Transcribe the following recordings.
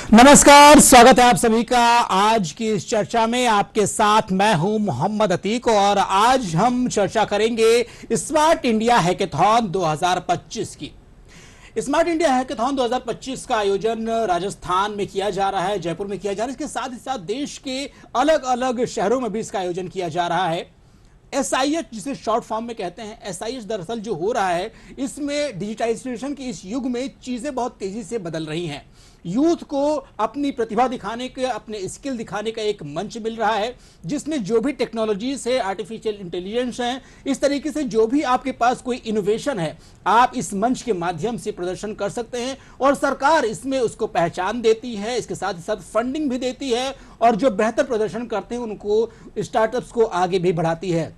नमस्कार, स्वागत है आप सभी का आज की इस चर्चा में। आपके साथ मैं हूं मोहम्मद अतीक और आज हम चर्चा करेंगे स्मार्ट इंडिया हैकेथॉन 2025 की। स्मार्ट इंडिया हैकेथॉन 2025 का आयोजन राजस्थान में किया जा रहा है, जयपुर में किया जा रहा है। इसके साथ ही साथ देश के अलग अलग शहरों में भी इसका आयोजन किया जा रहा है। SIH जिसे शॉर्ट फॉर्म में कहते हैं, SIH दरअसल जो हो रहा है इसमें डिजिटाइजेशन के इस युग में चीजें बहुत तेजी से बदल रही हैं। यूथ को अपनी प्रतिभा दिखाने के, अपने स्किल दिखाने का एक मंच मिल रहा है, जिसमें जो भी टेक्नोलॉजीज है, आर्टिफिशियल इंटेलिजेंस है, इस तरीके से जो भी आपके पास कोई इनोवेशन है, आप इस मंच के माध्यम से प्रदर्शन कर सकते हैं और सरकार इसमें उसको पहचान देती है, इसके साथ ही साथ फंडिंग भी देती है और जो बेहतर प्रदर्शन करते हैं उनको, स्टार्टअप्स को आगे भी बढ़ाती है।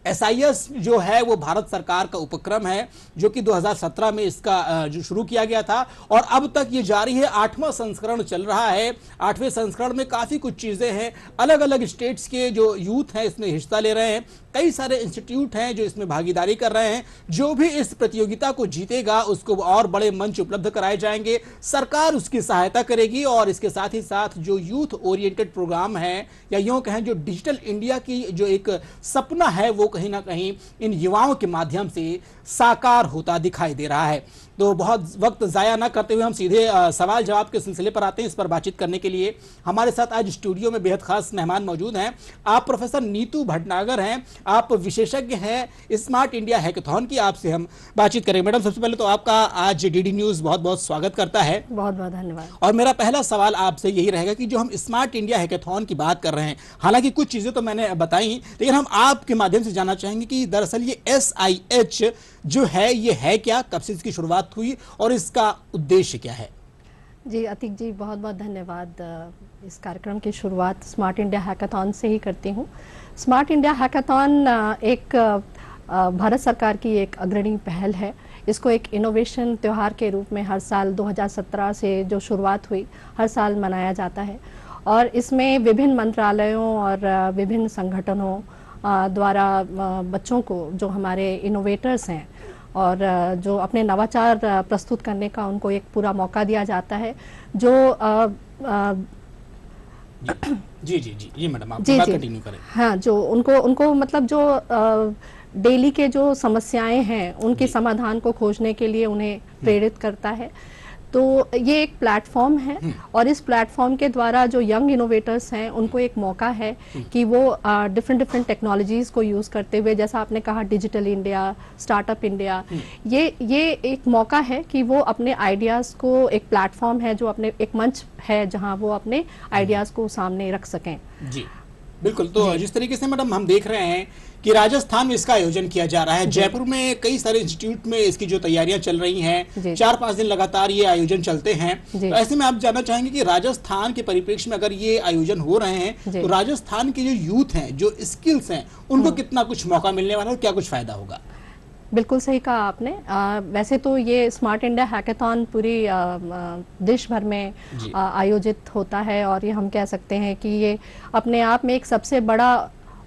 SIH जो है वो भारत सरकार का उपक्रम है जो कि 2017 में इसका जो शुरू किया गया था और अब तक ये जारी है। 8वां संस्करण चल रहा है। 8वें संस्करण में काफी कुछ चीजें हैं, अलग अलग स्टेट्स के जो यूथ हैं इसमें हिस्सा ले रहे हैं, कई सारे इंस्टीट्यूट हैं जो इसमें भागीदारी कर रहे हैं। जो भी इस प्रतियोगिता को जीतेगा उसको और बड़े मंच उपलब्ध कराए जाएंगे, सरकार उसकी सहायता करेगी और इसके साथ ही साथ जो यूथ ओरिएंटेड प्रोग्राम है या यूं कहें जो डिजिटल इंडिया की जो एक सपना है वो कहीं ना कहीं इन युवाओं के माध्यम से साकार होता दिखाई दे रहा है। तो बहुत वक्त जाया ना करते हुए हम सीधे सवाल जवाब के सिलसिले पर आते हैं। इस पर बातचीत करने के लिए हमारे साथ आज स्टूडियो में बेहद खास मेहमान मौजूद हैं। आप प्रोफेसर नीतू भटनागर हैं, आप विशेषज्ञ हैं स्मार्ट इंडिया हैकेथॉन की, आपसे हम बातचीत करेंगे। मैडम, सबसे पहले तो आपका आज DD न्यूज बहुत बहुत स्वागत करता है। बहुत बहुत धन्यवाद। और मेरा पहला सवाल आपसे यही रहेगा कि जो हम स्मार्ट इंडिया हैकेथॉन की बात कर रहे हैं, हालांकि कुछ चीजें तो मैंने बताई, लेकिन हम आपके माध्यम से जानना चाहेंगे कि दरअसल ये SIH जो है ये है क्या, कब से इसकी शुरुआत हुई और इसका उद्देश्य क्या है? जी अतीक जी, बहुत बहुत धन्यवाद। इस कार्यक्रम की शुरुआत स्मार्ट इंडिया हैकाथॉन से ही करती हूँ। स्मार्ट इंडिया हैकाथॉन एक भारत सरकार की एक अग्रणी पहल है। इसको एक इनोवेशन त्यौहार के रूप में हर साल 2017 से जो शुरुआत हुई, हर साल मनाया जाता है और इसमें विभिन्न मंत्रालयों और विभिन्न संगठनों द्वारा बच्चों को, जो हमारे इनोवेटर्स हैं और जो अपने नवाचार प्रस्तुत करने का उनको एक पूरा मौका दिया जाता है। जो जी जी जी जी मैडम, आप बात कंटिन्यू करें। हाँ, जो उनको मतलब जो डेली के जो समस्याएं हैं उनके समाधान को खोजने के लिए उन्हें प्रेरित करता है। तो ये एक प्लेटफॉर्म है और इस प्लेटफॉर्म के द्वारा जो यंग इनोवेटर्स हैं उनको एक मौका है कि वो डिफरेंट टेक्नोलॉजीज को यूज करते हुए, जैसा आपने कहा डिजिटल इंडिया, स्टार्टअप इंडिया, ये एक मौका है कि वो अपने आइडियाज को, एक प्लेटफॉर्म है जो अपने एक मंच है जहां वो अपने आइडियाज को सामने रख सकें। जी बिल्कुल। तो जिस तरीके से मैडम हम देख रहे हैं कि राजस्थान में इसका आयोजन किया जा रहा है, जयपुर में कई सारे इंस्टीट्यूट में इसकी जो तैयारियां चल रही हैं, 4-5 दिन लगातार ये आयोजन चलते हैं। तो ऐसे में आप जानना चाहेंगे कि राजस्थान के परिप्रेक्ष्य में अगर ये आयोजन हो रहे हैं तो राजस्थान के जो यूथ हैं, जो स्किल्स हैं, उनको कितना कुछ मौका मिलने वाला है, क्या कुछ फायदा होगा? बिल्कुल सही कहा आपने। वैसे तो ये स्मार्ट इंडिया हैकाथॉन पूरी देश भर में आयोजित होता है और ये हम कह सकते हैं कि ये अपने आप में एक सबसे बड़ा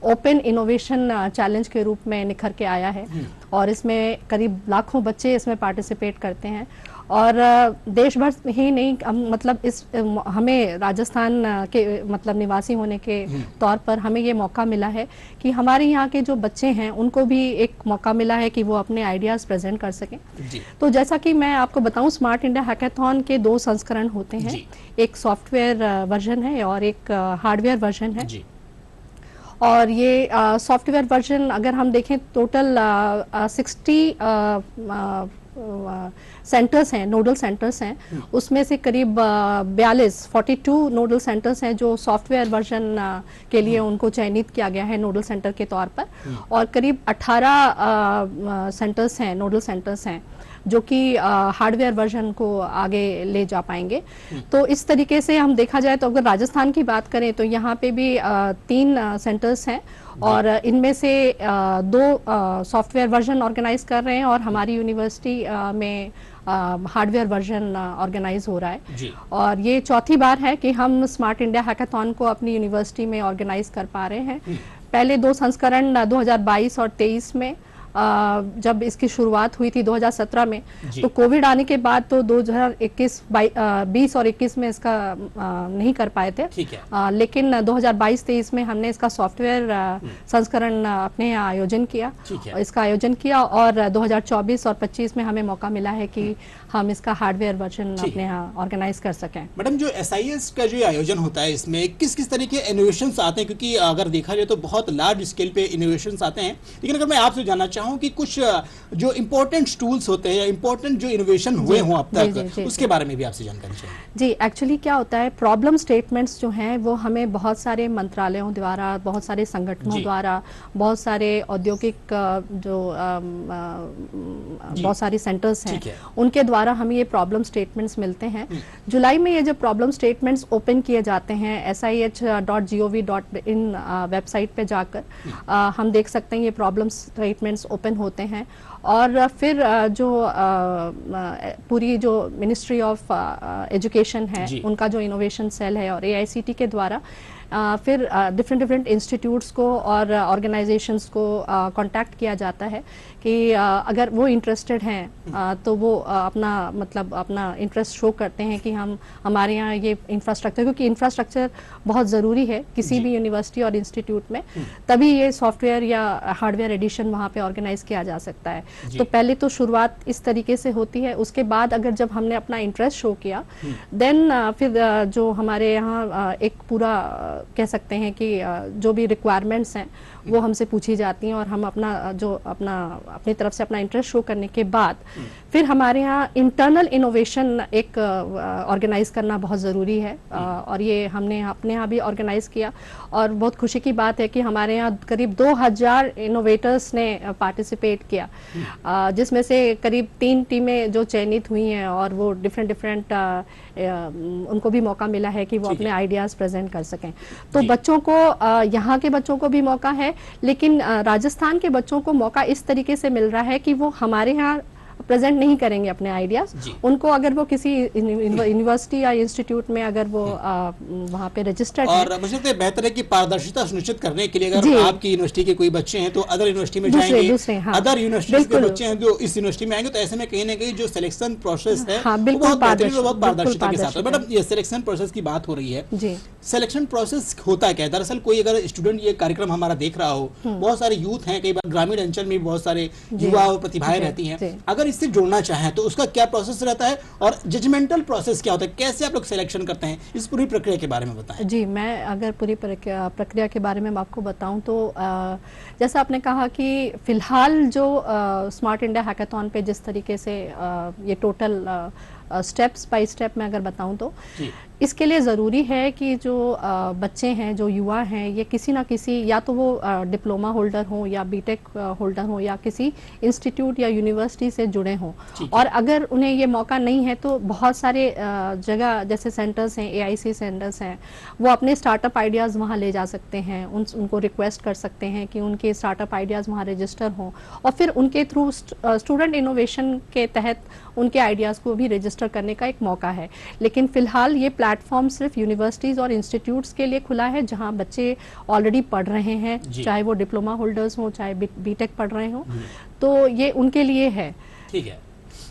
ओपन इनोवेशन चैलेंज के रूप में निखर के आया है और इसमें करीब लाखों बच्चे इसमें पार्टिसिपेट करते हैं और देश भर ही नहीं, मतलब इस हमें राजस्थान के मतलब निवासी होने के तौर पर हमें ये मौका मिला है कि हमारे यहाँ के जो बच्चे हैं उनको भी एक मौका मिला है कि वो अपने आइडियाज प्रेजेंट कर सकें। तो जैसा कि मैं आपको बताऊं, स्मार्ट इंडिया हैकाथॉन के 2 संस्करण होते हैं, एक सॉफ्टवेयर वर्जन है और एक हार्डवेयर वर्जन है। और ये सॉफ्टवेयर वर्जन अगर हम देखें, टोटल 60 सेंटर्स हैं, नोडल सेंटर्स हैं, उसमें से करीब 42 नोडल सेंटर्स हैं जो सॉफ्टवेयर वर्जन के लिए उनको चयनित किया गया है नोडल सेंटर के तौर पर और करीब 18 सेंटर्स हैं, नोडल सेंटर्स हैं जो कि हार्डवेयर वर्जन को आगे ले जा पाएंगे। तो इस तरीके से हम देखा जाए तो अगर राजस्थान की बात करें तो यहाँ पे भी 3 सेंटर्स हैं और इनमें से 2 सॉफ्टवेयर वर्जन ऑर्गेनाइज कर रहे हैं और हमारी यूनिवर्सिटी में हार्डवेयर वर्जन ऑर्गेनाइज हो रहा है और ये चौथी बार है कि हम स्मार्ट इंडिया हैकाथॉन को अपनी यूनिवर्सिटी में ऑर्गेनाइज कर पा रहे हैं। पहले 2 संस्करण 2022 और 23 में जब इसकी शुरुआत हुई थी 2017 में, तो कोविड आने के बाद तो 2020 और 21 में इसका नहीं कर पाए थे, लेकिन 2022-23 में हमने इसका सॉफ्टवेयर संस्करण अपने यहाँ आयोजन किया, इसका आयोजन किया, और 2024 और 25 में हमें मौका मिला है कि हम इसका हार्डवेयर वर्जन अपने यहाँ ऑर्गेनाइज कर सकें। मैडम, जो SIS का जो आयोजन होता है, इसमें किस किस तरह के इनोवेशंस आते हैं? क्योंकि अगर देखा जाए तो बहुत लार्ज स्केल पे इनोवेशंस आते हैं, लेकिन अगर मैं आपसे जानना चाहूँ कि कुछ जो इम्पोर्टेंट टूल्स होते हैं या इम्पोर्टेंट जो इनोवेशन हुए हों अब तक, उसके बारे में भी आपसे जानकारी चाहिए। जी, एक्चुअली क्या होता है, प्रॉब्लम स्टेटमेंट्स जो हैं वो हमें बहुत सारे मंत्रालयों द्वारा, बहुत सारे संगठनों द्वारा, बहुत सारे औद्योगिक जो बहुत सारी सेंटर्स हैं उनके द्वारा हमें ये प्रॉब्लम स्टेटमेंट्स मिलते हैं। जुलाई में ये जो प्रॉब्लम स्टेटमेंट्स ओपन किए जाते हैं SIH.gov.in वेबसाइट पे जाकर हम देख सकते हैं ये प्रॉब्लम स्टेटमेंट्स ओपन होते हैं, और फिर जो पूरी जो मिनिस्ट्री ऑफ एजुकेशन है उनका जो इनोवेशन सेल है और AICT के द्वारा फिर डिफरेंट इंस्टीट्यूट्स को और ऑर्गेनाइजेशंस को कांटेक्ट किया जाता है कि अगर वो इंटरेस्टेड हैं तो वो अपना इंटरेस्ट शो करते हैं कि हमारे यहाँ ये इंफ्रास्ट्रक्चर, क्योंकि इंफ्रास्ट्रक्चर बहुत ज़रूरी है किसी भी यूनिवर्सिटी और इंस्टीट्यूट में, तभी ये सॉफ्टवेयर या हार्डवेयर एडिशन वहाँ पे ऑर्गेनाइज किया जा सकता है। तो पहले तो शुरुआत इस तरीके से होती है, उसके बाद अगर जब हमने अपना इंटरेस्ट शो किया देन फिर जो हमारे यहाँ एक पूरा कह सकते हैं कि जो भी रिक्वायरमेंट्स हैं वो हमसे पूछी जाती हैं, और हम अपनी तरफ से अपना इंटरेस्ट शो करने के बाद फिर हमारे यहाँ इंटरनल इनोवेशन एक ऑर्गेनाइज करना बहुत ज़रूरी है, और ये हमने अपने यहाँ भी ऑर्गेनाइज किया, और बहुत खुशी की बात है कि हमारे यहाँ करीब 2000 इनोवेटर्स ने पार्टिसिपेट किया, जिसमें से करीब 3 टीमें जो चयनित हुई हैं, और वो डिफरेंट उनको भी मौका मिला है कि वो अपने आइडियाज़ प्रेजेंट कर सकें। तो बच्चों को, यहाँ के बच्चों को भी मौका है, लेकिन राजस्थान के बच्चों को मौका इस तरीके से मिल रहा है कि वो हमारे यहाँ प्रेजेंट नहीं करेंगे अपने आइडियाज, उनको अगर वो किसी यूनिवर्सिटी या इंस्टीट्यूट में अगर वो वहाँ पे रजिस्टर्ड है, और मुझे लगता है बेहतर है कि पारदर्शिता सुनिश्चित करने के लिए अगर आपकी यूनिवर्सिटी के कोई बच्चे हैं तो अदर यूनिवर्सिटी में जाएंगे, अदर यूनिवर्सिटी के बच्चे हैं जो इस यूनिवर्सिटी में आएंगे, तो ऐसे में कहीं ना कहीं जो सिलेक्शन प्रोसेस है बहुत पारदर्शिता के साथ। मैडम, ये सिलेक्शन प्रोसेस की बात हो रही है, सिलेक्शन प्रोसेस होता क्या है? दरअसल कोई अगर स्टूडेंट ये कार्यक्रम हमारा देख रहा हो, बहुत सारे यूथ हैं, कई बार ग्रामीण अंचल में बहुत सारे युवा और प्रतिभाएं रहती हैं, अगर इससे जुड़ना चाहें तो उसका क्या प्रोसेस रहता है, और जजमेंटल प्रोसेस क्या होता है, कैसे आप लोग सिलेक्शन करते हैं, इस पूरी प्रक्रिया के बारे में बताएं। जी, मैं अगर पूरी प्रक्रिया के बारे में आपको बताऊं तो जैसा आपने कहा कि फिलहाल जो स्मार्ट इंडिया हैकाथॉन पे जिस तरीके से ये टोटल स्टेप्स बाय स्टेप मैं अगर बताऊं तो इसके लिए ज़रूरी है कि जो बच्चे हैं, जो युवा हैं, ये किसी ना किसी, या तो वो डिप्लोमा होल्डर हों या बीटेक होल्डर हों या किसी इंस्टीट्यूट या यूनिवर्सिटी से जुड़े हों, और अगर उन्हें ये मौका नहीं है तो बहुत सारे जगह जैसे सेंटर्स हैं, AIC सेंटर्स हैं, वो अपने स्टार्टअप आइडियाज़ वहाँ ले जा सकते हैं, उनको रिक्वेस्ट कर सकते हैं कि उनके स्टार्टअप आइडियाज़ वहाँ रजिस्टर हों, और फिर उनके थ्रू स्टूडेंट इनोवेशन के तहत उनके आइडियाज़ को भी रजिस्टर करने का एक मौका है। लेकिन फ़िलहाल ये प्लेटफॉर्म सिर्फ यूनिवर्सिटीज़ और इंस्टीट्यूट्स के लिए खुला है जहां बच्चे ऑलरेडी पढ़ रहे हैं, चाहे वो डिप्लोमा होल्डर्स हों, चाहे बीटेक पढ़ रहे हों, तो ये उनके लिए है। ठीक है,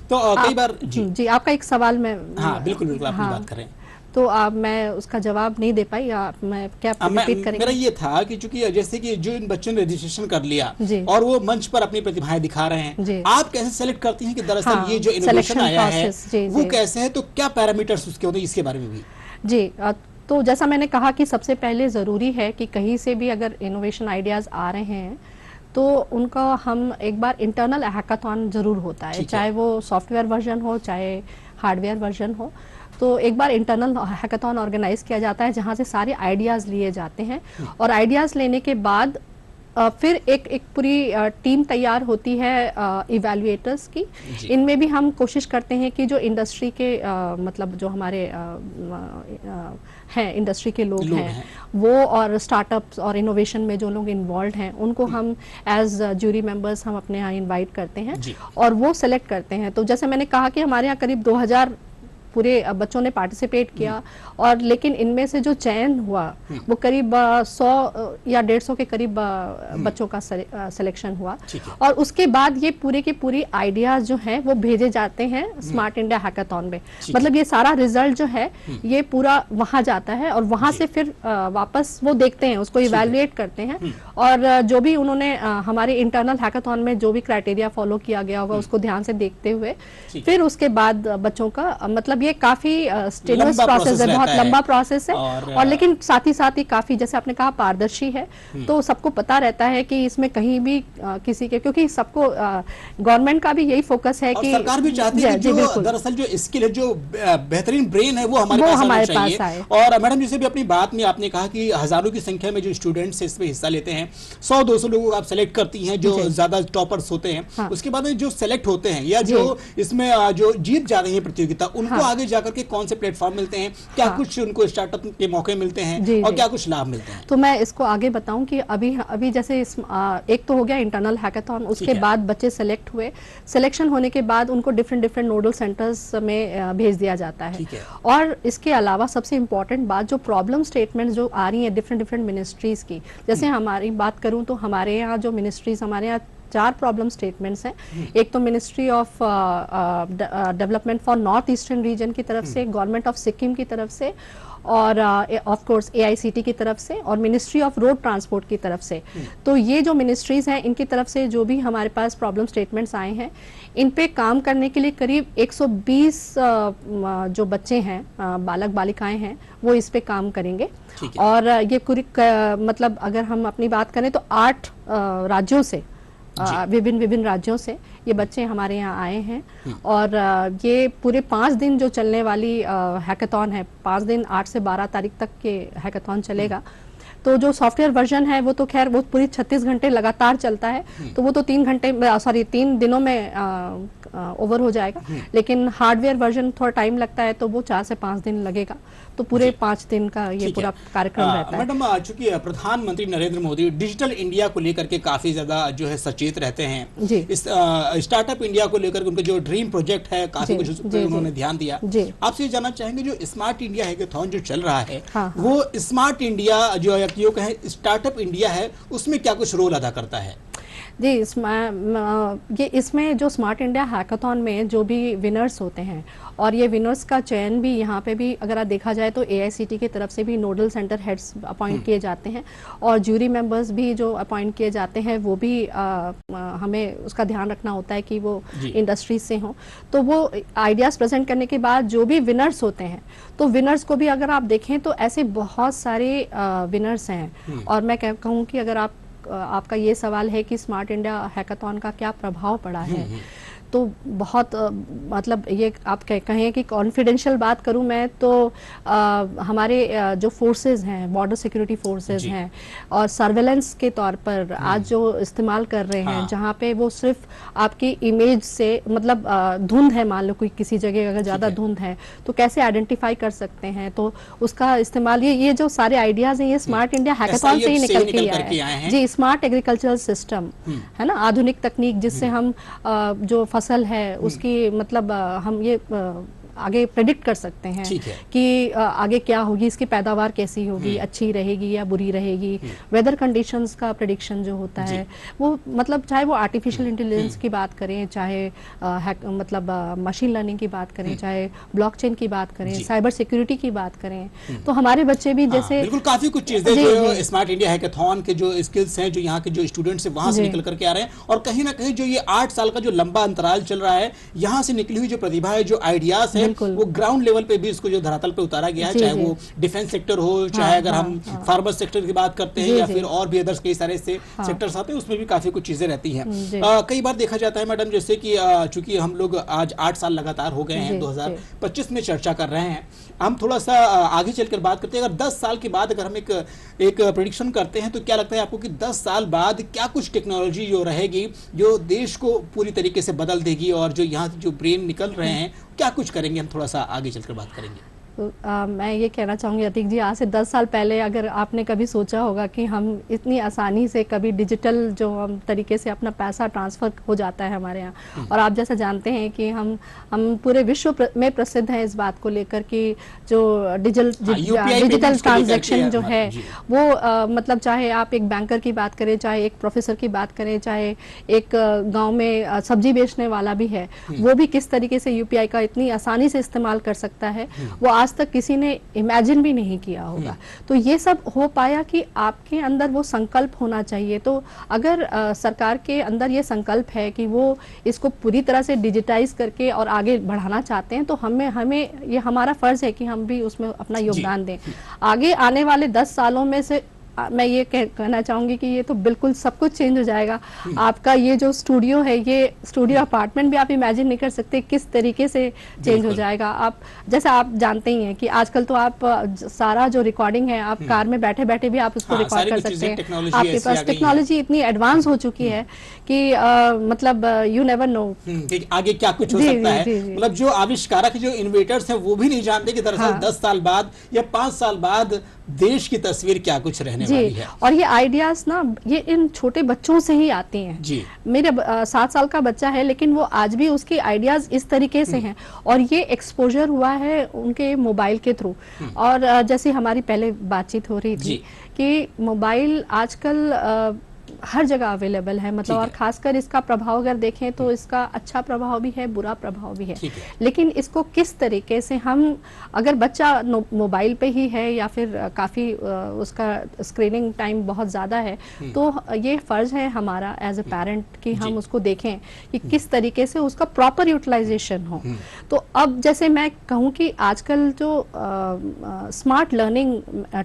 तो कई बार जी आपका एक सवाल मैं बिल्कुल आप बात करें तो मैं उसका जवाब नहीं दे पाई, मैं क्या रिपीट करेंगे? मेरा ये था कि चूंकि जैसे कि जो इन बच्चों ने रजिस्ट्रेशन कर लिया और वो मंच पर अपनी प्रतिभाएं दिखा रहे हैं, आप कैसे सेलेक्ट करती हैं कि दरअसल ये जो इनोवेशन आया है वो कैसे है, तो क्या पैरामीटर्स उसके होते हैं, इसके बारे में भी? जी, तो जैसा मैंने कहा कि सबसे पहले ज़रूरी है कि कहीं से भी अगर इनोवेशन आइडियाज़ आ रहे हैं तो उनका हम एक बार इंटरनल हैकाथॉन ज़रूर होता है, चाहे वो सॉफ्टवेयर वर्जन हो चाहे हार्डवेयर वर्जन हो, तो एक बार इंटरनल हैकाथॉन ऑर्गेनाइज किया जाता है जहाँ से सारे आइडियाज़ लिए जाते हैं, और आइडियाज़ लेने के बाद फिर एक पूरी टीम तैयार होती है इवैल्यूएटर्स की। इनमें भी हम कोशिश करते हैं कि जो इंडस्ट्री के मतलब जो हमारे हैं इंडस्ट्री के लोग हैं वो, और स्टार्टअप्स और इनोवेशन में जो लोग इन्वॉल्व हैं उनको हम एज ज्यूरी मेंबर्स हम अपने यहाँ इनवाइट करते हैं और वो सेलेक्ट करते हैं। तो जैसे मैंने कहा कि हमारे यहाँ करीब 2000 पूरे बच्चों ने पार्टिसिपेट किया, और लेकिन इनमें से जो चयन हुआ वो करीब 100 या 150 के करीब बच्चों का सिलेक्शन हुआ। और उसके बाद ये पूरे के पूरी आइडियाज जो हैं वो भेजे जाते हैं स्मार्ट इंडिया हैकाथॉन में। मतलब ये सारा रिजल्ट जो है ये पूरा वहां जाता है, और वहां से फिर वापस वो देखते हैं, उसको इवैल्यूएट करते हैं, और जो भी उन्होंने हमारे इंटरनल हैकाथॉन में जो भी क्राइटेरिया फॉलो किया गया होगा उसको ध्यान से देखते हुए फिर उसके बाद बच्चों का मतलब ये काफी स्टेनुअस प्रोसेस है, बहुत लंबा प्रोसेस है, और लेकिन साथ ही काफी, जैसे आपने कहा, पारदर्शी है। तो सबको पता रहता है कि इसमें कहीं भी किसी के, क्योंकि सबको गवर्नमेंट का भी यही फोकस है कि सरकार भी चाहती है कि जो दरअसल जो स्किल है, जो बेहतरीन ब्रेन है वो हमारे पास आए। और मैडम, जैसे भी अपनी बात में आपने कहा कि हजारों की संख्या में जो स्टूडेंट्स इसमें हिस्सा लेते हैं, 100-200 लोगों को आप सेलेक्ट करती हैं जो ज्यादा टॉपर्स होते हैं। हाँ। उसके बाद में जो सेलेक्ट होते हैं या जो इसमें जो जीत जा रही है प्रतियोगिता, उनको आगे जाकर के कौन से प्लेटफॉर्म मिलते हैं, क्या कुछ उनको स्टार्टअप के मौके मिलते हैं और क्या कुछ लाभ मिलते हैं? तो मैं इसको आगे बताऊं कि अभी जैसे एक तो हो गया इंटरनल हैकाथॉन, उसके बाद बच्चे सेलेक्ट हुए, सिलेक्शन होने के बाद उनको डिफरेंट नोडल सेंटर्स में भेज दिया जाता है। और इसके अलावा सबसे इंपॉर्टेंट बात, जो प्रॉब्लम स्टेटमेंट जो आ रही है डिफरेंट मिनिस्ट्रीज की, जैसे हमारी बात करूं तो हमारे यहाँ जो मिनिस्ट्रीज, हमारे यहाँ 4 प्रॉब्लम स्टेटमेंट्स हैं। एक तो ministry of development for north eastern region की तरफ से, गवर्नमेंट ऑफ सिक्किम की तरफ से, और ऑफ कोर्स AICT की तरफ से, और मिनिस्ट्री ऑफ रोड ट्रांसपोर्ट की तरफ से। तो ये जो मिनिस्ट्रीज हैं इनकी तरफ से जो भी हमारे पास प्रॉब्लम स्टेटमेंट्स आए हैं, इन पे काम करने के लिए करीब 120 जो बच्चे हैं, बालक बालिकाएं हैं, वो इस पे काम करेंगे। और ये पूरी मतलब अगर हम अपनी बात करें तो 8 राज्यों से, विभिन्न राज्यों से ये बच्चे हमारे यहाँ आए हैं। और ये पूरे 5 दिन जो चलने वाली हैकाथॉन है, 5 दिन 8 से 12 तारीख तक के हैकाथॉन चलेगा। तो जो सॉफ्टवेयर वर्जन है वो तो खैर वो पूरी 36 घंटे लगातार चलता है, तो वो तो 3 दिनों में ओवर हो जाएगा। लेकिन हार्डवेयर वर्जन थोड़ा टाइम लगता है, तो वो 4 से 5 दिन लगेगा। तो पूरे 5 दिन का ये पूरा कार्यक्रम रहता है। मैडम, चूंकि प्रधानमंत्री नरेंद्र मोदी डिजिटल इंडिया को लेकर के काफी ज्यादा जो है सचेत रहते हैं, इस स्टार्टअप इंडिया को लेकर उनका जो ड्रीम प्रोजेक्ट है, काफी कुछ उन्होंने ध्यान दिया। आपसे ये जानना चाहेंगे, जो स्मार्ट इंडिया हैकाथॉन जो चल रहा है, वो स्मार्ट इंडिया जो स्टार्टअप इंडिया है, उसमें क्या कुछ रोल अदा करता है? जी, इसमें जो स्मार्ट इंडिया हैकाथॉन में जो भी विनर्स होते हैं, और ये विनर्स का चयन भी यहाँ पे भी अगर आप देखा जाए तो AICT की तरफ से भी नोडल सेंटर हेड्स अपॉइंट किए जाते हैं, और ज्यूरी मेंबर्स भी जो अपॉइंट किए जाते हैं वो भी हमें उसका ध्यान रखना होता है कि वो इंडस्ट्री से हों। तो वो आइडियाज़ प्रेजेंट करने के बाद जो भी विनर्स होते हैं, तो विनर्स को भी अगर आप देखें तो ऐसे बहुत सारे विनर्स हैं। और मैं कहूँ कि अगर आपका ये सवाल है कि स्मार्ट इंडिया हैकाथॉन का क्या प्रभाव पड़ा है, तो बहुत मतलब ये आप कहें कि कॉन्फिडेंशियल बात करूं मैं तो हमारे जो फोर्सेस हैं, बॉर्डर सिक्योरिटी फोर्सेस हैं, और सर्वेलेंस के तौर पर आज जो इस्तेमाल कर रहे हैं, जहां पे वो सिर्फ आपकी इमेज से, मतलब धुंध है, मान लो कोई किसी जगह अगर ज़्यादा धुंध है तो कैसे आइडेंटिफाई कर सकते हैं, तो उसका इस्तेमाल ये जो सारे आइडियाज़ हैं ये स्मार्ट इंडिया हैकाथॉन से ही निकल के आए हैं। जी, स्मार्ट एग्रीकल्चरल सिस्टम है ना, आधुनिक तकनीक जिससे हम जो फसल है उसकी मतलब हम ये आगे प्रेडिक्ट कर सकते हैं कि आगे क्या होगी, इसकी पैदावार कैसी होगी, अच्छी रहेगी या बुरी रहेगी। वेदर कंडीशंस का प्रेडिक्शन जो होता है वो मतलब चाहे वो आर्टिफिशियल इंटेलिजेंस की बात करें, चाहे मतलब मशीन लर्निंग की बात करें, चाहे ब्लॉकचेन की बात करें, साइबर सिक्योरिटी की बात करें, तो हमारे बच्चे भी जैसे बिल्कुल काफी कुछ चीजें जो स्मार्ट इंडिया हैकाथॉन के जो स्किल्स हैं, जो यहाँ के जो स्टूडेंट्स हैं वहां से निकल करके आ रहे हैं, और कहीं ना कहीं जो ये 8 साल का जो लंबा अंतराल चल रहा है, यहाँ से निकली हुई जो प्रतिभा है, जो आइडियाज है, वो ग्राउंड लेवल पे भी इसको जो धरातल पे उतारा गया है, चाहे वो डिफेंस सेक्टर हो, चाहे अगर हम फार्मर सेक्टर की बात करते हैं, या फिर और भी अदर्स कई सारे से सेक्टर्स आते हैं, उसमें भी काफी कुछ चीजें रहती हैं। कई बार देखा जाता है मैडम, जैसे कि चूंकि हम लोग आज 8 साल लगातार हो गए हैं, 2025 में चर्चा कर रहे हैं, हम थोड़ा सा आगे चलकर बात करते हैं। अगर 10 साल के बाद अगर हम एक प्रेडिक्शन करते हैं, तो क्या लगता है आपको कि 10 साल बाद क्या कुछ टेक्नोलॉजी जो रहेगी जो देश को पूरी तरीके से बदल देगी, और जो यहाँ जो ब्रेन निकल रहे हैं क्या कुछ करेंगे? हम थोड़ा सा आगे चलकर बात करेंगे। मैं ये कहना चाहूँगी अतीक जी, आज से 10 साल पहले अगर आपने कभी सोचा होगा कि हम इतनी आसानी से कभी डिजिटल जो हम तरीके से अपना पैसा ट्रांसफ़र हो जाता है हमारे यहाँ, और आप जैसा जानते हैं कि हम पूरे विश्व में प्रसिद्ध हैं इस बात को लेकर कि जो डिजिटल ट्रांजैक्शन जो है वो मतलब चाहे आप एक बैंकर की बात करें, चाहे एक प्रोफेसर की बात करें, चाहे एक गाँव में सब्जी बेचने वाला भी है, वो भी किस तरीके से यूपीआई का इतनी आसानी से इस्तेमाल कर सकता है, वो आज तक किसी ने इमेजिन भी नहीं किया होगा। तो ये सब हो पाया कि आपके अंदर वो संकल्प होना चाहिए। तो अगर सरकार के अंदर ये संकल्प है कि वो इसको पूरी तरह से डिजिटाइज करके और आगे बढ़ाना चाहते हैं, तो हमें ये हमारा फर्ज है कि हम भी उसमें अपना योगदान दें। आगे आने वाले 10 सालों में से मैं ये कहना चाहूंगी कि ये तो बिल्कुल सब कुछ चेंज हो जाएगा। आपका ये जो स्टूडियो है, ये स्टूडियो अपार्टमेंट भी आप इमेजिन नहीं कर सकते किस तरीके से चेंज हो जाएगा। आप जैसा आप जानते ही हैं कि आजकल तो आप सारा जो रिकॉर्डिंग है आप कार में बैठे बैठे भी आप उसको रिकॉर्ड कर सकते हैं। आपके पास टेक्नोलॉजी इतनी एडवांस हो चुकी है कि मतलब यू नेवर नो आगे क्या कुछ हो सकता है। मतलब जो आविष्कारक, जो इन्वेटर्स हैं, वो भी नहीं जानते कि दरअसल 10 साल बाद या 5 साल बाद देश की तस्वीर क्या कुछ रहने वाली है। और ये आइडियाज ना, ये इन छोटे बच्चों से ही आती हैं जी। मेरे 7 साल का बच्चा है, लेकिन वो आज भी उसके आइडियाज इस तरीके से हैं, और ये एक्सपोजर हुआ है उनके मोबाइल के थ्रू। और जैसे हमारी पहले बातचीत हो रही थी कि मोबाइल आजकल हर जगह अवेलेबल है, मतलब, और खासकर इसका प्रभाव अगर देखें तो इसका अच्छा प्रभाव भी है, बुरा प्रभाव भी है। लेकिन इसको किस तरीके से हम, अगर बच्चा मोबाइल पे ही है या फिर काफ़ी उसका स्क्रीनिंग टाइम बहुत ज़्यादा है, तो ये फ़र्ज है हमारा एज ए पेरेंट कि हम उसको देखें कि किस तरीके से उसका प्रॉपर यूटिलाइजेशन हो। तो अब जैसे मैं कहूँ कि आजकल जो स्मार्ट लर्निंग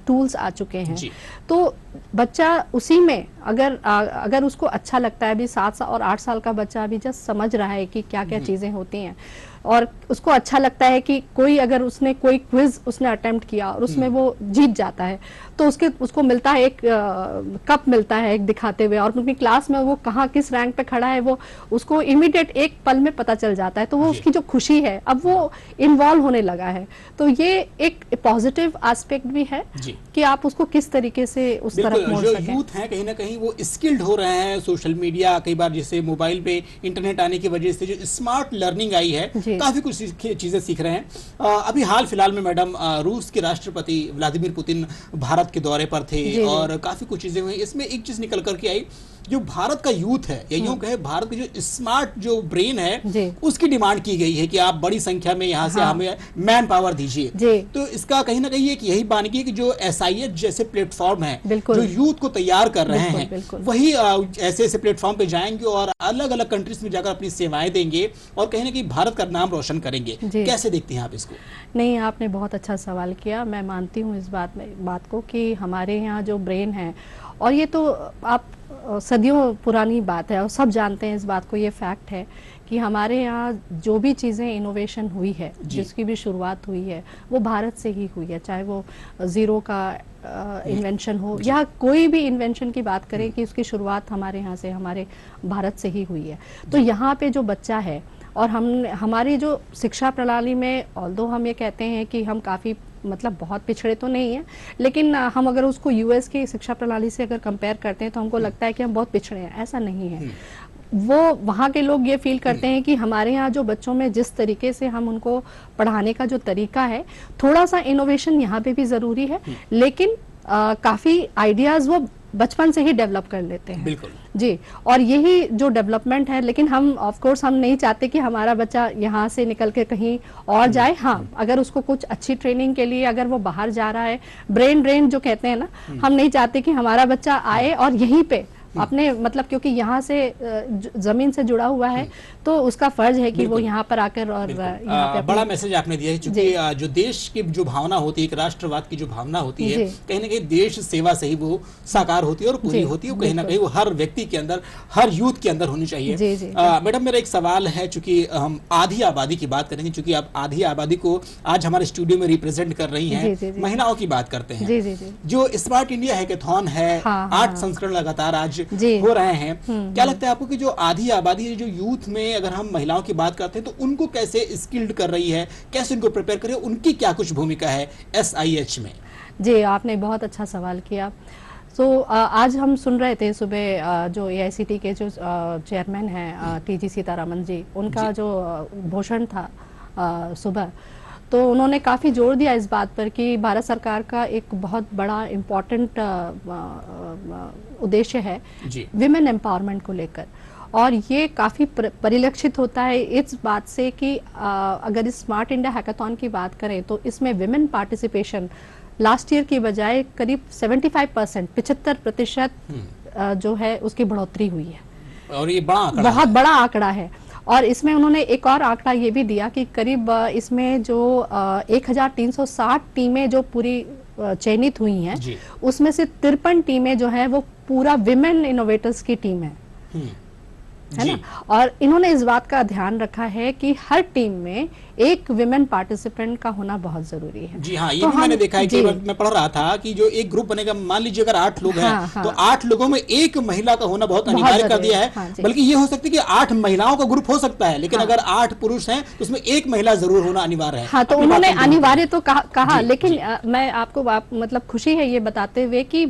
टूल्स आ चुके हैं, तो बच्चा उसी में अगर उसको अच्छा लगता है, अभी 7 साल और 8 साल का बच्चा अभी जस्ट समझ रहा है कि क्या क्या चीज़ें होती हैं, और उसको अच्छा लगता है कि अगर उसने कोई क्विज उसने अटेम्प्ट किया और उसमें वो जीत जाता है, तो उसको मिलता है एक कप मिलता है एक दिखाते हुए, और अपनी क्लास में वो कहाँ किस रैंक पे खड़ा है वो उसको इमीडिएट एक पल में पता चल जाता है। तो वो उसकी जो खुशी है अब वो इन्वॉल्व होने लगा है। तो ये एक पॉजिटिव एस्पेक्ट भी है कि आप उसको किस तरीके से उस तरफ मोड़ सकें। जो यूथ है कहीं ना कहीं वो स्किल्ड हो रहे हैं, सोशल मीडिया, कई बार जैसे मोबाइल पे इंटरनेट आने की वजह से जो स्मार्ट लर्निंग आई है, काफी कुछ चीजें सीख रहे हैं। अभी हाल फिलहाल में मैडम रूस के राष्ट्रपति व्लादिमीर पुतिन भारत के दौरे पर थे और काफी कुछ चीजें हुई। इसमें एक चीज निकल कर के आई, जो भारत का यूथ है या यूं कहे भारत की जो स्मार्ट जो ब्रेन है, उसकी डिमांड की गई है कि आप बड़ी संख्या में यहाँ से हमें मैन पावर दीजिए। तो इसका कहीं ना कहीं एक यही बानगी है कि जो SIH जैसे प्लेटफॉर्म है जो यूथ को तैयार कर रहे हैं, वही ऐसे ऐसे प्लेटफॉर्म पे जाएंगे और अलग अलग कंट्रीज में जाकर अपनी सेवाएं देंगे और कहीं ना कहीं भारत का नाम रोशन करेंगे। कैसे देखती हैं आप इसको? नहीं, आपने बहुत अच्छा सवाल किया। मैं मानती हूँ इस बात को कि हमारे यहाँ जो ब्रेन है, और ये तो आप सदियों पुरानी बात है और सब जानते हैं इस बात को, ये फैक्ट है कि हमारे यहाँ जो भी चीज़ें इनोवेशन हुई है, जिसकी भी शुरुआत हुई है, वो भारत से ही हुई है। चाहे वो ज़ीरो का इन्वेंशन हो या कोई भी इन्वेंशन की बात करें कि उसकी शुरुआत हमारे यहाँ से, हमारे भारत से ही हुई है। तो यहाँ पे जो बच्चा है, और हमारी जो शिक्षा प्रणाली में, ऑल्दो हम ये कहते हैं कि हम काफ़ी मतलब बहुत पिछड़े तो नहीं है, लेकिन हम अगर उसको US की शिक्षा प्रणाली से अगर कंपेयर करते हैं तो हमको लगता है कि हम बहुत पिछड़े हैं। ऐसा नहीं है। वो वहाँ के लोग ये फील करते हैं कि हमारे यहाँ जो बच्चों में जिस तरीके से हम उनको पढ़ाने का जो तरीका है, थोड़ा सा इनोवेशन यहाँ पे भी ज़रूरी है, लेकिन काफ़ी आइडियाज़ वो बचपन से ही डेवलप कर लेते हैं। बिल्कुल जी। और यही जो डेवलपमेंट है, लेकिन हम ऑफ कोर्स हम नहीं चाहते कि हमारा बच्चा यहाँ से निकल के कहीं और जाए। हाँ, अगर उसको कुछ अच्छी ट्रेनिंग के लिए अगर वो बाहर जा रहा है, ब्रेन ड्रेन जो कहते हैं ना, हम नहीं चाहते कि हमारा बच्चा आए और यहीं पे अपने मतलब, क्योंकि यहाँ से जमीन से जुड़ा हुआ है, तो उसका फर्ज है कि वो यहाँ पर आकर और यहाँ पे बड़ा मैसेज आपने दिया है, क्योंकि जो देश की जो भावना होती है, एक राष्ट्रवाद की जो भावना होती है, कहीं ना कहीं देश सेवा से ही वो साकार होती है और पूरी होती है। कहीं ना कहीं वो हर व्यक्ति के अंदर, हर यूथ के अंदर होनी चाहिए। मैडम, मेरा एक सवाल है, चूंकि हम आधी आबादी की बात करेंगे, चूंकि आप आधी आबादी को आज हमारे स्टूडियो में रिप्रेजेंट कर रही हैं, महिलाओं की बात करते हैं। जो स्मार्ट इंडिया हैकेथॉन है, 8 संस्करण लगातार आज आज हो रहे हैं, क्या लगता है आपको कि जो आधी आबादी है, जो यूथ में अगर हम महिलाओं की बात करते हैं तो उनको कैसे स्किल्ड कर रही है, कैसे उनको प्रिपेयर करे, उनकी क्या कुछ भूमिका है SIH में? जी, आपने बहुत अच्छा सवाल किया। आज हम सुन रहे थे सुबह जो AICT के जो चेयरमैन हैं TG सीतारामन जी, उनका जो भाषण था सुबह, तो उन्होंने काफ़ी जोर दिया इस बात पर कि भारत सरकार का एक बहुत बड़ा इम्पोर्टेंट उद्देश्य है विमेन एम्पावरमेंट को लेकर, और ये काफ़ी परिलक्षित होता है इस बात से कि अगर इस स्मार्ट इंडिया हैकाथॉन की बात करें तो इसमें विमेन पार्टिसिपेशन लास्ट ईयर की बजाय करीब 75% जो है उसकी बढ़ोतरी हुई है, और ये बहुत बड़ा आंकड़ा है। और इसमें उन्होंने एक और आंकड़ा ये भी दिया कि करीब इसमें जो 1360 टीमें जो पूरी चयनित हुई हैं, उसमें से 53 टीमें जो है वो पूरा विमेन इनोवेटर्स की टीम है ना। और इन्होंने इस बात का ध्यान रखा है कि हर टीम में एक विमेन पार्टिसिपेंट का होना बहुत जरूरी है। जी हाँ, ये भी मैंने देखा है कि मैं पढ़ रहा था कि जो एक ग्रुप बनेगा, मान लीजिए अगर 8 लोग हैं तो 8 लोगों में एक महिला का होना बहुत अनिवार्य कर दिया है। बल्कि ये हो सकता है कि 8 महिलाओं का ग्रुप हो सकता है, लेकिन अगर 8 पुरुष हैं तो उसमें एक महिला जरूर होना अनिवार्य है। हाँ, तो उन्होंने अनिवार्य तो कहा, लेकिन मैं आपको मतलब खुशी है ये बताते हुए कि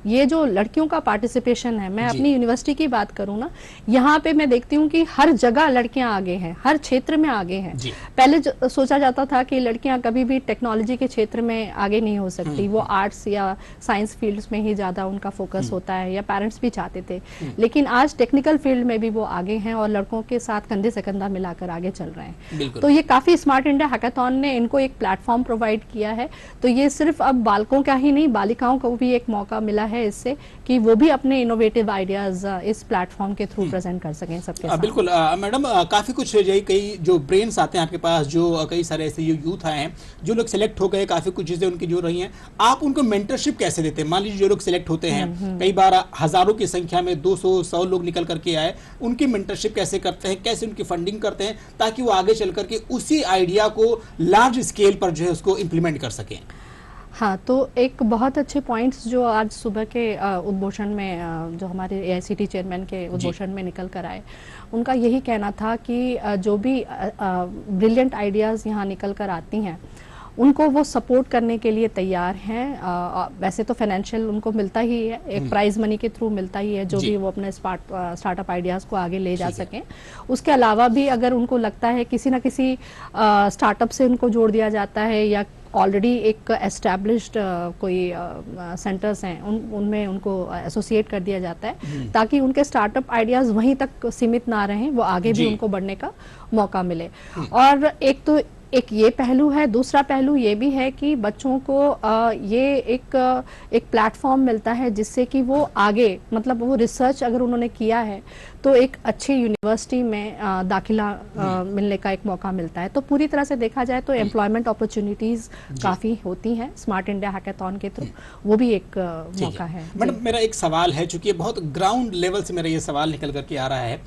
ये जो लड़कियों का पार्टिसिपेशन है, मैं अपनी यूनिवर्सिटी की बात करूं ना, यहाँ पे मैं देखती हूँ कि हर जगह लड़कियां आगे हैं, हर क्षेत्र में आगे हैं। पहले सोचा जाता था कि लड़कियां कभी भी टेक्नोलॉजी के क्षेत्र में आगे नहीं हो सकती, वो आर्ट्स या साइंस फील्ड्स में ही ज्यादा उनका फोकस होता है, या पेरेंट्स भी चाहते थे। लेकिन आज टेक्निकल फील्ड में भी वो आगे हैं और लड़कों के साथ कंधे से कंधा मिलाकर आगे चल रहे हैं। तो ये काफी स्मार्ट इंडिया हैकाथॉन ने इनको एक प्लेटफॉर्म प्रोवाइड किया है। तो ये सिर्फ अब बालकों का ही नहीं, बालिकाओं को भी एक मौका मिला है इससे कि वो भी अपने इनोवेटिव आइडियाज इस प्लेटफॉर्म के थ्रू प्रेजेंट कर सकें सबके साथ। बिल्कुल मैडम, काफी कुछ कई जो ब्रेन्स आते हैं आपके पास, जो कई सारे ऐसे यूथ आए हैं जो लोग सिलेक्ट हो गए, काफी कुछ चीजें उनकी जो रही हैं, आप उनको मेंटरशिप कैसे देते हैं? मान लीजिए जो लोग सिलेक्ट होते हैं, कई बार हजारों की संख्या में 200-100 लोग निकल करके आए, उनकी मेंटरशिप कैसे करते हैं, कैसे उनकी फंडिंग करते हैं ताकि वो आगे चल करके उसी आइडिया को लार्ज स्केल पर जो है उसको इम्प्लीमेंट कर सकें? हाँ, तो एक बहुत अच्छे पॉइंट्स जो आज सुबह के उद्घोषण में जो हमारे AICT चेयरमैन के उद्घोषण में निकल कर आए, उनका यही कहना था कि जो भी ब्रिलियंट आइडियाज़ यहाँ निकल कर आती हैं उनको वो सपोर्ट करने के लिए तैयार हैं। वैसे तो फाइनेंशियल उनको मिलता ही है, एक प्राइज मनी के थ्रू मिलता ही है, जो भी वो अपने स्टार्टअप आइडियाज़ को आगे ले जा सकें। उसके अलावा भी अगर उनको लगता है किसी ना किसी स्टार्टअप से उनको जोड़ दिया जाता है, या ऑलरेडी एक एस्टैब्लिश्ड कोई सेंटर्स हैं उनमें उनको एसोसिएट कर दिया जाता है, ताकि उनके स्टार्टअप आइडियाज़ वहीं तक सीमित ना रहें, वो आगे भी उनको बढ़ने का मौका मिले। और एक ये पहलू है। दूसरा पहलू ये भी है कि बच्चों को ये एक प्लेटफॉर्म मिलता है जिससे कि वो आगे, मतलब वो रिसर्च अगर उन्होंने किया है तो एक अच्छी यूनिवर्सिटी में दाखिला मिलने का एक मौका मिलता है। तो पूरी तरह से देखा जाए तो एम्प्लॉयमेंट अपॉर्चुनिटीज काफ़ी होती हैं स्मार्ट इंडिया हैकाथॉन के थ्रू, वो भी एक मौका है। मैडम, मेरा एक सवाल है, चूंकि बहुत ग्राउंड लेवल से मेरा ये सवाल निकल करके आ रहा है।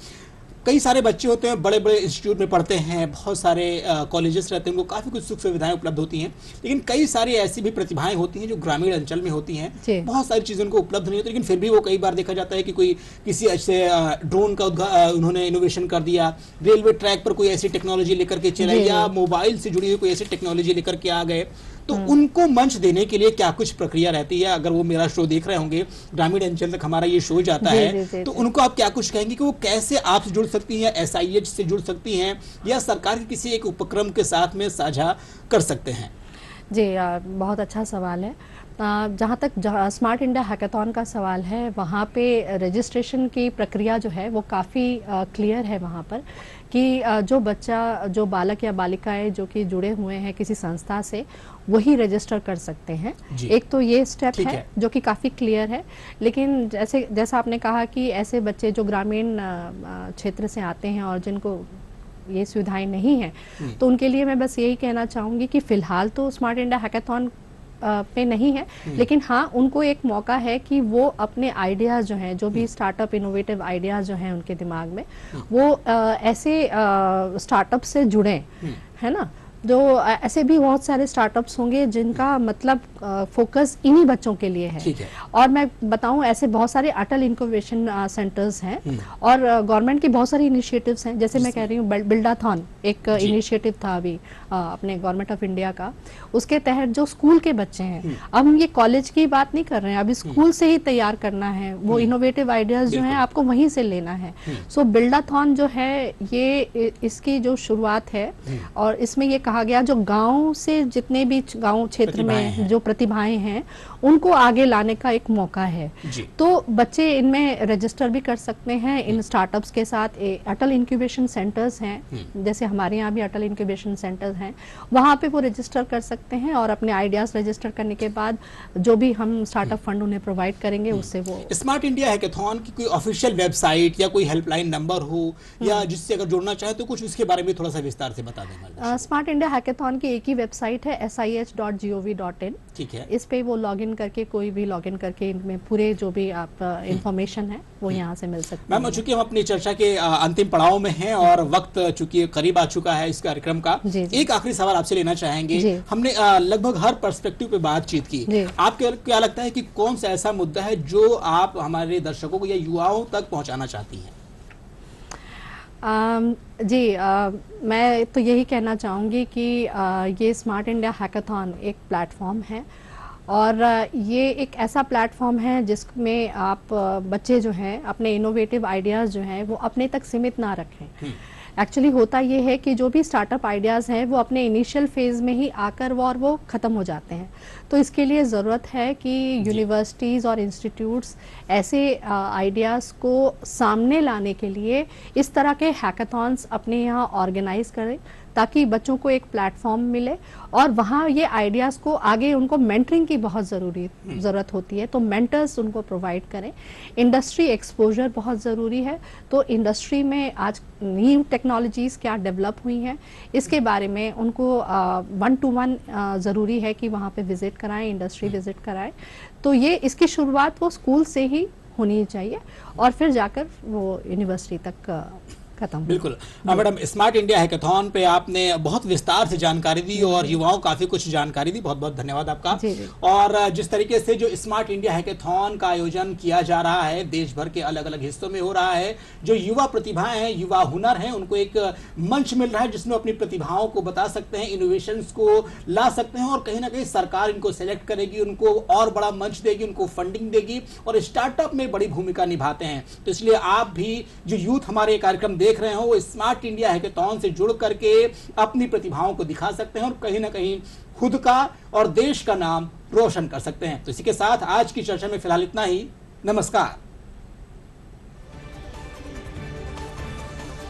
कई सारे बच्चे होते हैं, बड़े बड़े इंस्टीट्यूट में पढ़ते हैं, बहुत सारे कॉलेजेस रहते हैं, उनको काफ़ी कुछ सुख सुविधाएं उपलब्ध होती हैं, लेकिन कई सारी ऐसी भी प्रतिभाएं होती हैं जो ग्रामीण अंचल में होती हैं, बहुत सारी चीज़ें उनको उपलब्ध नहीं होती, लेकिन फिर भी वो कई बार देखा जाता है कि कोई किसी अच्छे ड्रोन का उन्होंने इनोवेशन कर दिया, रेलवे ट्रैक पर कोई ऐसी टेक्नोलॉजी लेकर के चले, या मोबाइल से जुड़ी हुई कोई ऐसी टेक्नोलॉजी लेकर के आ गए। तो उनको मंच देने के लिए क्या कुछ प्रक्रिया रहती है? अगर वो मेरा शो देख रहे होंगे, ग्रामीण अंचल तक हमारा ये शो जाता है, तो उनको आप क्या कुछ कहेंगे कि वो कैसे आपसे जुड़ सकती हैं, SIH से जुड़ सकती हैं, या सरकार के किसी एक उपक्रम के साथ में साझा कर सकते हैं? जी, बहुत अच्छा सवाल है। जहाँ तक स्मार्ट इंडिया हैकाथॉन का सवाल है, वहाँ पे रजिस्ट्रेशन की प्रक्रिया जो है वो काफ़ी क्लियर है वहाँ पर, कि जो बच्चा, जो बालक या बालिकाएं जो कि जुड़े हुए हैं किसी संस्था से, वही रजिस्टर कर सकते हैं। एक तो ये स्टेप है जो कि काफ़ी क्लियर है। लेकिन जैसा आपने कहा कि ऐसे बच्चे जो ग्रामीण क्षेत्र से आते हैं और जिनको ये सुविधाएं नहीं हैं, तो उनके लिए मैं बस यही कहना चाहूँगी कि फ़िलहाल तो स्मार्ट इंडिया हैकाथॉन पे नहीं है, लेकिन हाँ, उनको एक मौका है कि वो अपने आइडियाज़ जो हैं, जो भी स्टार्टअप इनोवेटिव आइडियाज़ जो हैं उनके दिमाग में, वो ऐसे स्टार्टअप से जुड़ें, है ना। जो ऐसे भी बहुत सारे स्टार्टअप्स होंगे जिनका मतलब फोकस इन्हीं बच्चों के लिए है। ठीक है। और मैं बताऊं ऐसे बहुत सारे अटल इनक्यूबेशन सेंटर्स हैं और गवर्नमेंट की बहुत सारी इनिशिएटिव्स हैं। जैसे मैं कह रही हूँ बिल्डाथॉन एक इनिशिएटिव था अभी अपने गवर्नमेंट ऑफ इंडिया का, उसके तहत जो स्कूल के बच्चे हैं, अब हम ये कॉलेज की बात नहीं कर रहे हैं, अभी स्कूल से ही तैयार करना है, वो इनोवेटिव आइडियाज जो हैं आपको वहीं से लेना है। सो बिल्डाथॉन जो है ये इसकी जो शुरुआत है और इसमें ये कहा गया जो गांव से जितने भी गांव क्षेत्र में जो प्रतिभाएं हैं उनको आगे लाने का एक मौका है। तो बच्चे इनमें रजिस्टर भी कर सकते हैं इन स्टार्टअप्स के साथ। अटल इंक्यूबेशन सेंटर्स हैं, जैसे हमारे यहाँ भी अटल इंक्यूबेशन सेंटर्स हैं, वहाँ पे वो रजिस्टर कर सकते हैं और अपने आइडियाज रजिस्टर करने के बाद जो भी हम स्टार्टअप फंड उन्हें प्रोवाइड करेंगे उससे वो। स्मार्ट इंडिया हैकाथॉन की कोई ऑफिशियल वेबसाइट या कोई हेल्पलाइन नंबर हो या जिससे अगर जुड़ना चाहे तो कुछ उसके बारे में थोड़ा सा विस्तार से बता दें। स्मार्ट इंडिया हैकाथॉन की एक ही वेबसाइट है sih.gov.in। ठीक है। इस पे वो लॉगिन करके कोई भी लॉगिन करके इनमें पूरे जो भी आप इंफॉर्मेशन है वो यहाँ से मिल सकते हैं। मैम, चूंकि हम अपनी चर्चा के अंतिम पड़ाव में हैं और वक्त चूंकि करीब आ चुका है इस कार्यक्रम का, एक आखिरी सवाल आपसे लेना चाहेंगे। हमने लगभग हर पर्सपेक्टिव पे बातचीत की, आपको क्या लगता है कि कौन सा ऐसा मुद्दा है जो आप हमारे दर्शकों को या युवाओं तक पहुंचाना चाहती हैं? मैं तो यही कहना चाहूँगी कि ये स्मार्ट इंडिया हैकाथॉन एक प्लेटफॉर्म है और ये एक ऐसा प्लेटफॉर्म है जिसमें आप बच्चे जो हैं अपने इनोवेटिव आइडियाज़ जो हैं वो अपने तक सीमित ना रखें। एक्चुअली होता ये है कि जो भी स्टार्टअप आइडियाज़ हैं वो अपने इनिशियल फेज़ में ही आकर वो ख़त्म हो जाते हैं। तो इसके लिए ज़रूरत है कि यूनिवर्सिटीज़ और इंस्टीट्यूट्स ऐसे आइडियाज़ को सामने लाने के लिए इस तरह के हैकाथॉन्स अपने यहाँ ऑर्गेनाइज करें ताकि बच्चों को एक प्लेटफॉर्म मिले और वहाँ ये आइडियाज़ को आगे उनको मेंटरिंग की बहुत ज़रूरत होती है, तो मेंटर्स उनको प्रोवाइड करें। इंडस्ट्री एक्सपोजर बहुत ज़रूरी है, तो इंडस्ट्री में आज न्यू टेक्नोलॉजीज़ क्या डेवलप हुई हैं इसके बारे में उनको 1-to-1 ज़रूरी है कि वहाँ पे विज़िट कराएं, इंडस्ट्री विज़िट कराएं। तो ये इसकी शुरुआत वो स्कूल से ही होनी चाहिए और फिर जाकर वो यूनिवर्सिटी तक खत्म। बिल्कुल मैडम, स्मार्ट इंडिया हैकाथॉन पे आपने बहुत विस्तार से जानकारी दी और युवाओं को काफी कुछ जानकारी दी, बहुत बहुत धन्यवाद आपका। और जिस तरीके से जो स्मार्ट इंडिया हैकाथॉन का आयोजन किया जा रहा है देश भर के अलग अलग हिस्सों में हो रहा है, जो युवा प्रतिभाएं हैं, युवा हुनर हैं, उनको एक मंच मिल रहा है जिसमें अपनी प्रतिभाओं को बता सकते हैं, इनोवेशंस को ला सकते हैं और कहीं ना कहीं सरकार इनको सेलेक्ट करेगी, उनको और बड़ा मंच देगी, उनको फंडिंग देगी और स्टार्टअप में बड़ी भूमिका निभाते हैं। तो इसलिए आप भी जो यूथ हमारे कार्यक्रम देख रहे हो वो स्मार्ट इंडिया हैकाथॉन से जुड़ करके अपनी प्रतिभाओं को दिखा सकते हैं और कहीं ना कहीं खुद का और देश का नाम रोशन कर सकते हैं। तो इसी के साथ आज की चर्चा में फिलहाल इतना ही। नमस्कार।